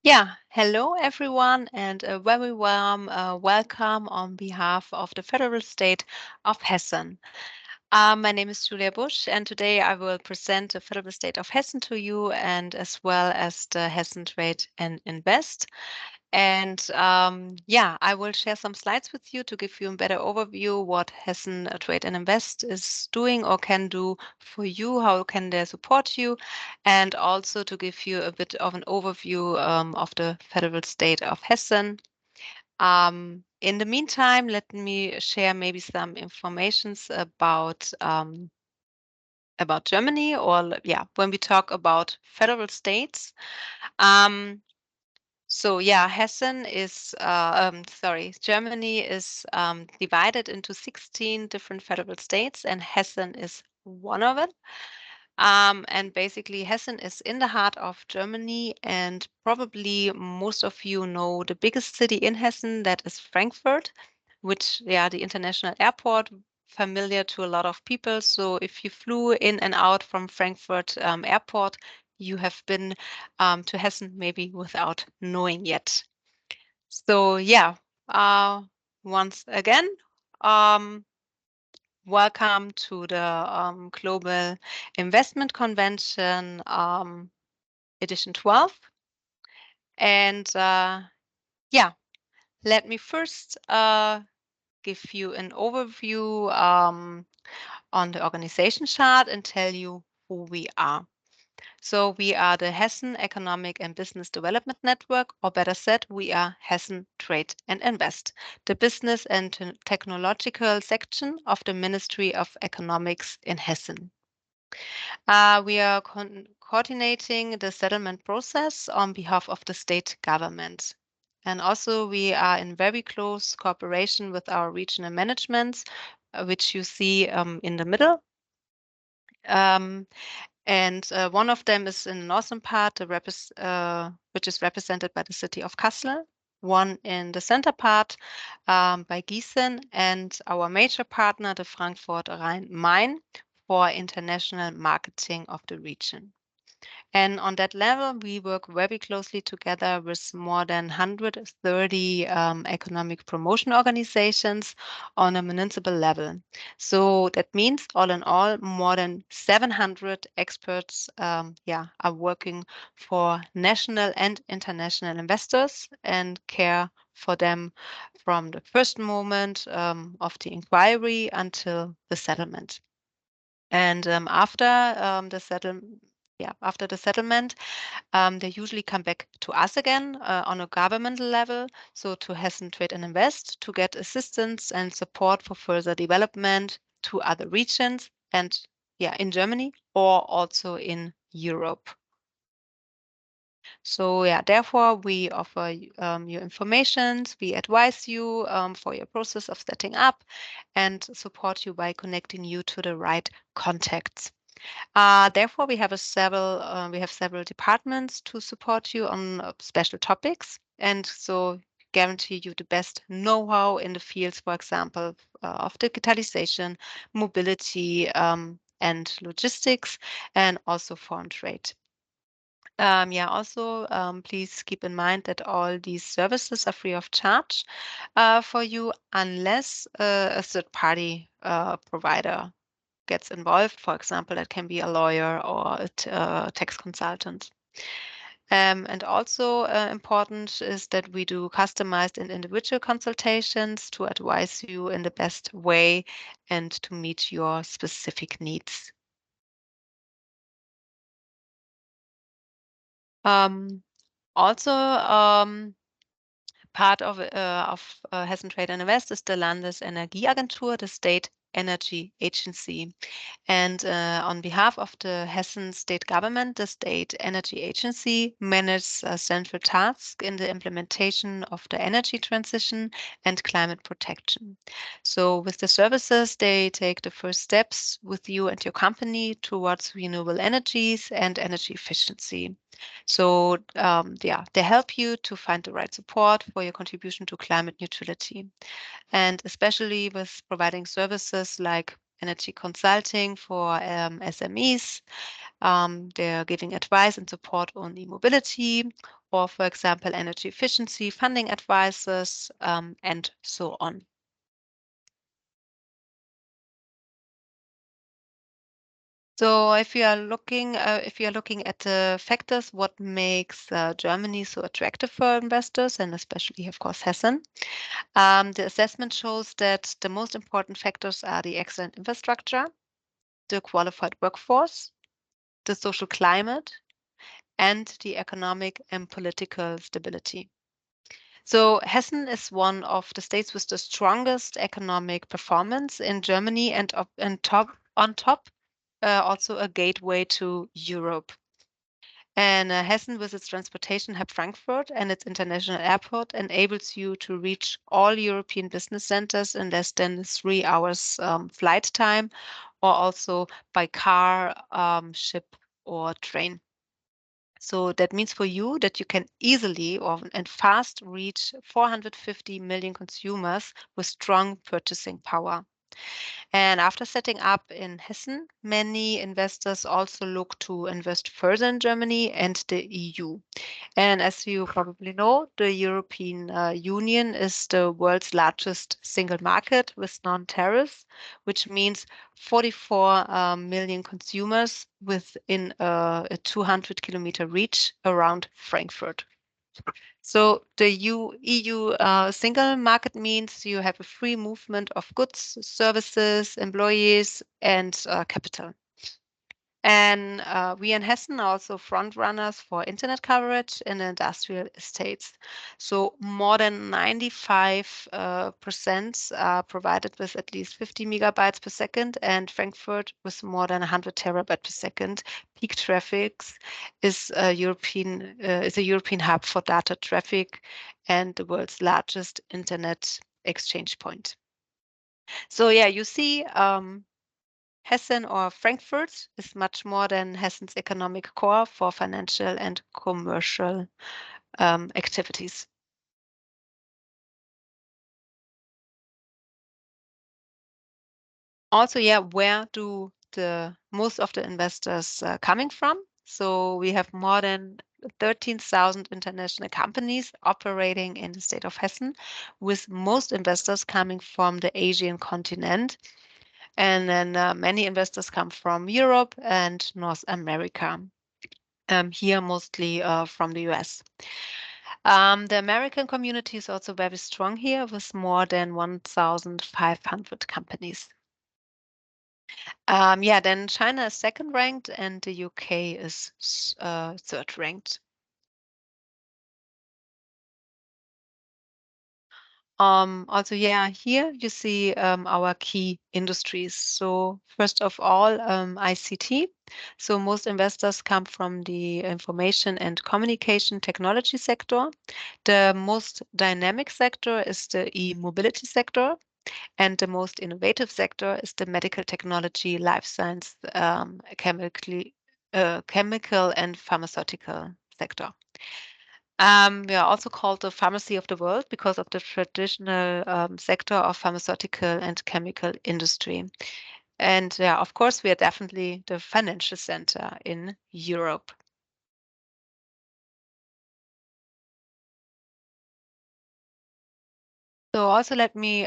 Yeah, hello everyone, and a very warm welcome on behalf of the federal state of Hessen. My name is Julia Busch, and today I will present the federal state of Hessen to you, and as well as the Hessen Trade and Invest. And yeah, I will share some slides with you to give you a better overview what Hessen Trade and Invest is doing or can do for you, how can they support you, and also to give you a bit of an overview of the federal state of Hessen. In the meantime, let me share maybe some informations about Germany, or yeah, when we talk about federal states. Um, so yeah, Germany is divided into 16 different federal states, and Hessen is one of it. And basically, Hessen is in the heart of Germany, and probably most of you know the biggest city in Hessen, that is Frankfurt, which, yeah, the international airport, familiar to a lot of people. So if you flew in and out from Frankfurt airport, you have been to Hessen maybe without knowing yet. So yeah, uh, once again, um, welcome to the Global Investment Convention edition 12. And yeah, let me first give you an overview on the organization chart and tell you who we are. So we are the Hessen Economic and Business Development Network, or better said, we are Hessen Trade and Invest, the business and technological section of the Ministry of Economics in Hessen. We are coordinating the settlement process on behalf of the state government. And also we are in very close cooperation with our regional managements, which you see in the middle. And one of them is in the northern part, which is represented by the city of Kassel. One in the center part by Gießen, and our major partner, the Frankfurt Rhein-Main, for international marketing of the region. And on that level, we work very closely together with more than 130 economic promotion organizations on a municipal level. So that means, all in all, more than 700 experts are working for national and international investors and care for them from the first moment of the inquiry until the settlement. And after the settlement, they usually come back to us again on a governmental level, so to Hessen Trade and Invest, to get assistance and support for further development to other regions and, yeah, in Germany or also in Europe. So yeah, therefore we offer you information, we advise you for your process of setting up, and support you by connecting you to the right contacts. Therefore, we have several departments to support you on special topics, and so guarantee you the best know-how in the fields, for example, of digitalization, mobility, and logistics, and also foreign trade. Please keep in mind that all these services are free of charge for you, unless a third-party provider gets involved. For example, that can be a lawyer or a tax consultant. And also important is that we do customized and individual consultations to advise you in the best way and to meet your specific needs. Also, part of Hessen Trade and Invest is the Landesenergieagentur, the state energy agency. And on behalf of the Hessen state government, the State Energy Agency manages central tasks in the implementation of the energy transition and climate protection. So with the services, they take the first steps with you and your company towards renewable energies and energy efficiency. So they help you to find the right support for your contribution to climate neutrality. And especially with providing services like energy consulting for SMEs. They're giving advice and support on e-mobility, or, for example, energy efficiency, funding advisors, and so on. So if you are looking at the factors, what makes Germany so attractive for investors, and especially, of course, Hessen, the assessment shows that the most important factors are the excellent infrastructure, the qualified workforce, the social climate, and the economic and political stability. So Hessen is one of the states with the strongest economic performance in Germany, and on top, also a gateway to Europe. And Hessen, with its transportation hub Frankfurt and its international airport, enables you to reach all European business centers in less than 3 hours flight time, or also by car, ship, or train. So that means for you that you can easily and fast reach 450 million consumers with strong purchasing power. And after setting up in Hessen, many investors also look to invest further in Germany and the EU. And as you probably know, the European Union is the world's largest single market with non-tariffs, which means 44 million consumers within a 200-kilometer reach around Frankfurt. So the EU single market means you have a free movement of goods, services, employees, and capital. And we in Hessen are also front runners for internet coverage in industrial estates. So more than 95% are provided with at least 50 megabytes per second, and Frankfurt with more than 100 terabytes per second. Peak traffics is a European hub for data traffic and the world's largest internet exchange point. So yeah, you see, Hessen or Frankfurt is much more than Hessen's economic core for financial and commercial activities. Also, yeah, where do the most of the investors coming from? So we have more than 13,000 international companies operating in the state of Hessen, with most investors coming from the Asian continent. And then many investors come from Europe and North America. Here mostly from the US. The American community is also very strong here with more than 1,500 companies. Yeah, then China is second ranked and the UK is third ranked. Also, yeah, here you see our key industries. So first of all, ICT. So most investors come from the information and communication technology sector. The most dynamic sector is the e-mobility sector, and the most innovative sector is the medical technology, life science, chemical and pharmaceutical sector. We are also called the pharmacy of the world because of the traditional sector of pharmaceutical and chemical industry. And yeah, of course, we are definitely the financial center in Europe. So also let me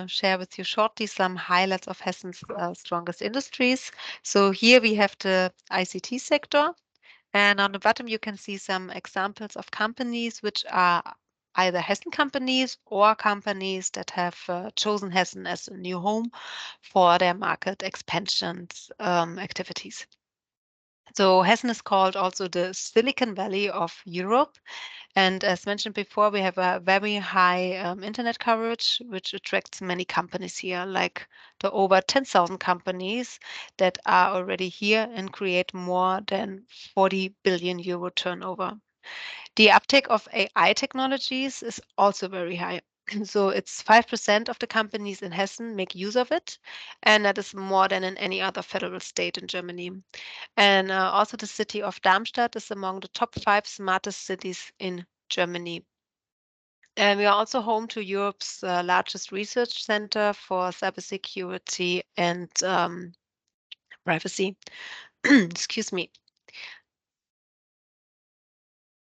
share with you shortly some highlights of Hessen's strongest industries. So here we have the ICT sector. And on the bottom, you can see some examples of companies which are either Hessen companies or companies that have chosen Hessen as a new home for their market expansions activities. So Hessen is called also the Silicon Valley of Europe. And as mentioned before, we have a very high internet coverage, which attracts many companies here, like the over 10,000 companies that are already here and create more than 40 billion euro turnover. The uptake of AI technologies is also very high. So it's 5% of the companies in Hessen make use of it, and that is more than in any other federal state in Germany. And also the city of Darmstadt is among the top 5 smartest cities in Germany. And we are also home to Europe's largest research center for cybersecurity and privacy. Excuse me.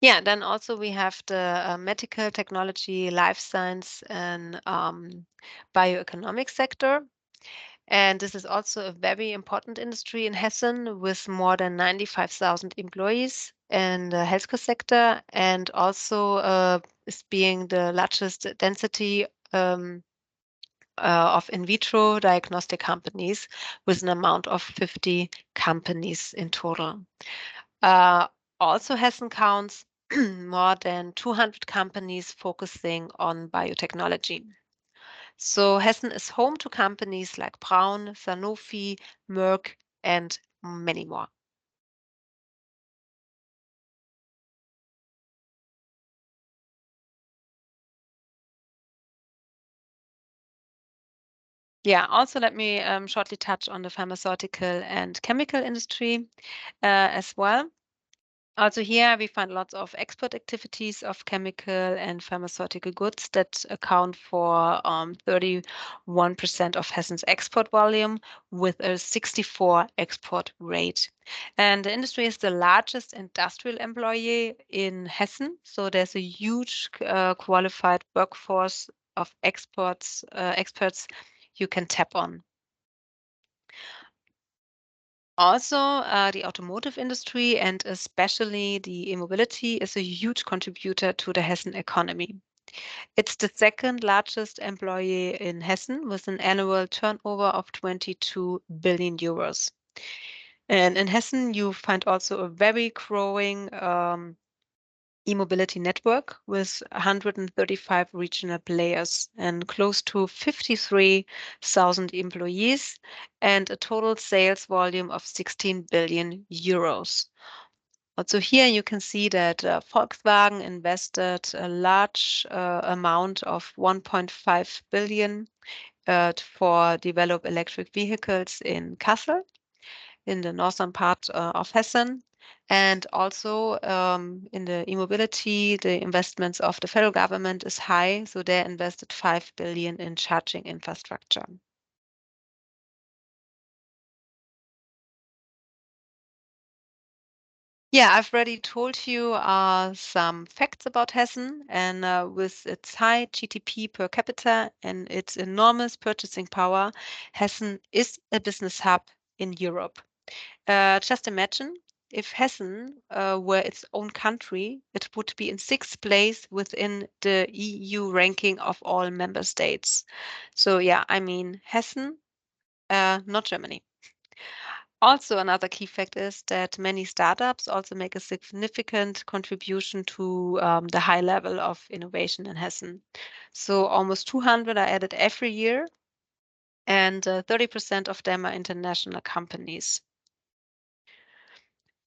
Yeah, then also we have the medical technology, life science, and bioeconomic sector. And this is also a very important industry in Hessen with more than 95,000 employees in the healthcare sector, and also is being the largest density of in vitro diagnostic companies with an amount of 50 companies in total. Uh, Also, Hessen counts more than 200 companies focusing on biotechnology. So Hessen is home to companies like Braun, Sanofi, Merck, and many more. Yeah, also let me shortly touch on the pharmaceutical and chemical industry as well. Also here we find lots of export activities of chemical and pharmaceutical goods that account for 31% of Hessen's export volume with a 64 export rate. And the industry is the largest industrial employer in Hessen, so there's a huge qualified workforce of experts you can tap on. Also, the automotive industry and especially the e-mobility is a huge contributor to the Hessen economy. It's the second largest employer in Hessen with an annual turnover of 22 billion euros. And in Hessen, you find also a very growing e-mobility network with 135 regional players and close to 53,000 employees and a total sales volume of 16 billion euros. Also here you can see that Volkswagen invested a large amount of 1.5 billion for develop electric vehicles in Kassel in the northern part of Hessen. And also in the e-mobility, the investments of the federal government is high, so they invested 5 billion in charging infrastructure. Yeah, I've already told you some facts about Hessen, and with its high GDP per capita and its enormous purchasing power, Hessen is a business hub in Europe. Just imagine if Hessen were its own country, it would be in sixth place within the EU ranking of all member states. So yeah, I mean Hessen, not Germany. Also, another key fact is that many startups also make a significant contribution to the high level of innovation in Hessen. So almost 200 are added every year, and 30% of them are international companies.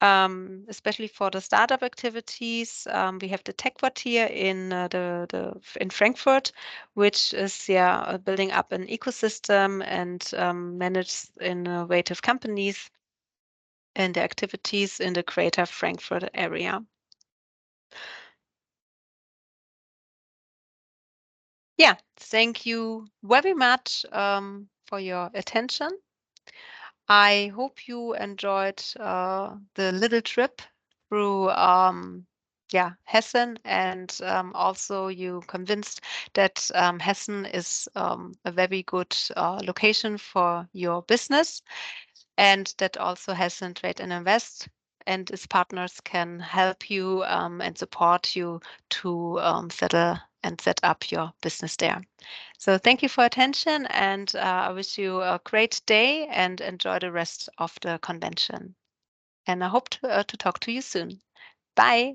Especially for the startup activities, we have the tech quartier in in Frankfurt, which is building up an ecosystem and manages innovative companies and the activities in the greater Frankfurt area. Yeah, thank you very much for your attention. I hope you enjoyed the little trip through Hessen, and also you convinced that Hessen is a very good location for your business, and that also Hessen Trade and Invest and its partners can help you and support you to settle and set up your business there. So thank you for attention, and I wish you a great day and enjoy the rest of the convention. And I hope to talk to you soon. Bye.